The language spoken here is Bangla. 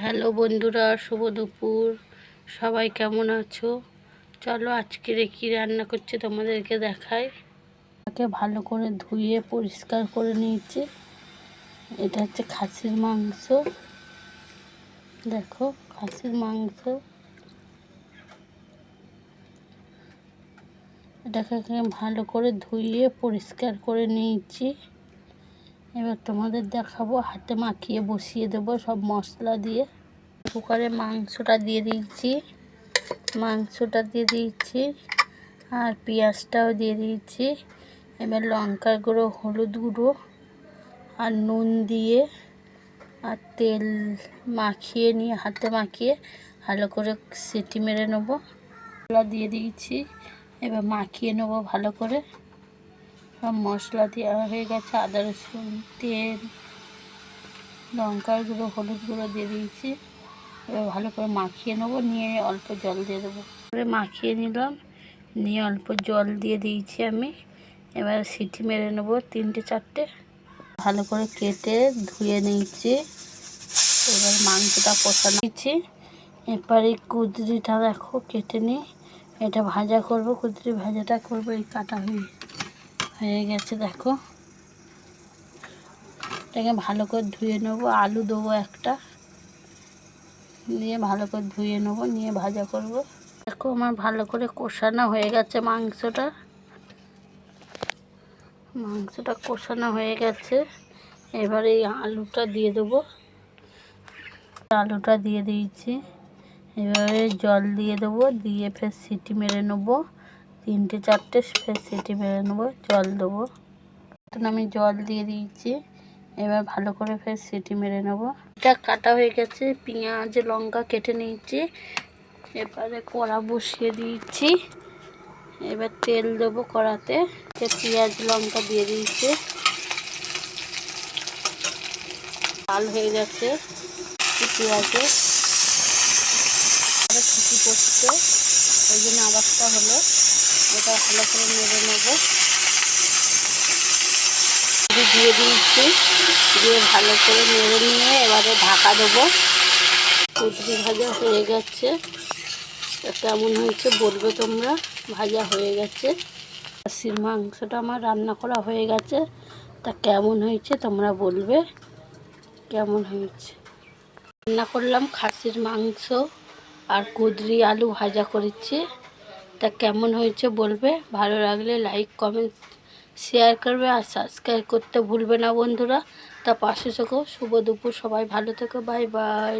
হ্যালো বন্ধুরা, শুভ দুপুর। সবাই কেমন আছো? চলো আজকে কী রান্না করছি তোমাদেরকে দেখাই। তাকে ভালো করে ধুয়ে পরিষ্কার করে নিয়েছি। এটা হচ্ছে খাসির মাংস। দেখো, খাসির মাংস। এটাকে ভালো করে ধুয়ে পরিষ্কার করে নিয়েছি। এবার তোমাদের দেখাবো, হাতে মাখিয়ে বসিয়ে দেবো সব মশলা দিয়ে। কুকারে মাংসটা দিয়ে দিয়েছি আর পেঁয়াজটাও দিয়ে দিয়েছি। এবার লঙ্কার গুঁড়ো, হলুদ গুঁড়ো আর নুন দিয়ে আর তেল মাখিয়ে নিয়ে হাতে মাখিয়ে ভালো করে সিটি মেরে নেবো। মশলা দিয়ে দিয়েছি, এবার মাখিয়ে নেবো ভালো করে। সব মশলা দেওয়া হয়ে গেছে, আদা রসুন, তেল, লঙ্কার গুঁড়ো, হলুদ গুঁড়ো দিয়ে দিয়েছি। এবার ভালো করে মাখিয়ে নেবো, নিয়ে অল্প জল দিয়ে দেবো। মাখিয়ে নিলাম, নিয়ে অল্প জল দিয়ে দিয়েছি আমি। এবার সিটি মেরে নেবো 3-4টে। ভালো করে কেটে ধুয়ে নিয়েছি। এবার মাংসটা কষা নিয়েছি। এরপরে কুঁদরিটা দেখো কেটে নিই, এটা ভাজা করব। কুঁদরি ভাজাটা করবো। এই কাটা হয়ে গেছে দেখো। এটাকে ভালো করে ধুয়ে নেবো। আলু দেবো একটা, দিয়ে ভালো করে ধুয়ে নেবো, নিয়ে ভাজা করব। দেখো আমার ভালো করে কষানো হয়ে গেছে মাংসটা কষানো হয়ে গেছে। এবার এই আলুটা দিয়ে দেবো। আলুটা দিয়ে দিয়েছি। এবারে জল দিয়ে দেবো, দিয়ে ফের সিটি মেরে নেবো 3-4টে। ফের সিটি মেরে নেবো, জল দেবো। এখন আমি জল দিয়ে দিয়েছি। এবার ভালো করে ফের সিটি মেরে নেবো। এটা কাটা হয়ে গেছে, পেঁয়াজ লঙ্কা কেটে নিয়েছি। এবারে কড়া বসিয়ে দিয়েছি। এবার তেল দেবো কড়াতে। পেঁয়াজ লঙ্কা দিয়ে দিয়েছি। লাল হয়ে গেছে পেঁয়াজে, ছুটি পড়ছে, ওই জন্য আওয়াজটা হলো। এটা ভালো করে নেড়ে নেবো। দিয়ে দিয়েছি, দিয়ে ভালো করে নেড়ে নিয়ে এবারে ঢাকা দেবো। কুঁদরি ভাজা হয়ে গেছে। কেমন হয়েছে বলবে তোমরা। ভাজা হয়ে গেছে। খাসির মাংসটা আমার রান্না করা হয়ে গেছে। তা কেমন হয়েছে তোমরা বলবে। কেমন হয়েছে রান্না করলাম খাসির মাংস আর কুঁদরি আলু ভাজা করেছি। তা কেমন হয়েছে বলবে। ভালো লাগলে লাইক, কমেন্ট, শেয়ার করবে আর সাবস্ক্রাইব করতে ভুলবে না বন্ধুরা। তা পাশে থেকো। শুভ দুপুর, সবাই ভালো থেকো। Bye bye.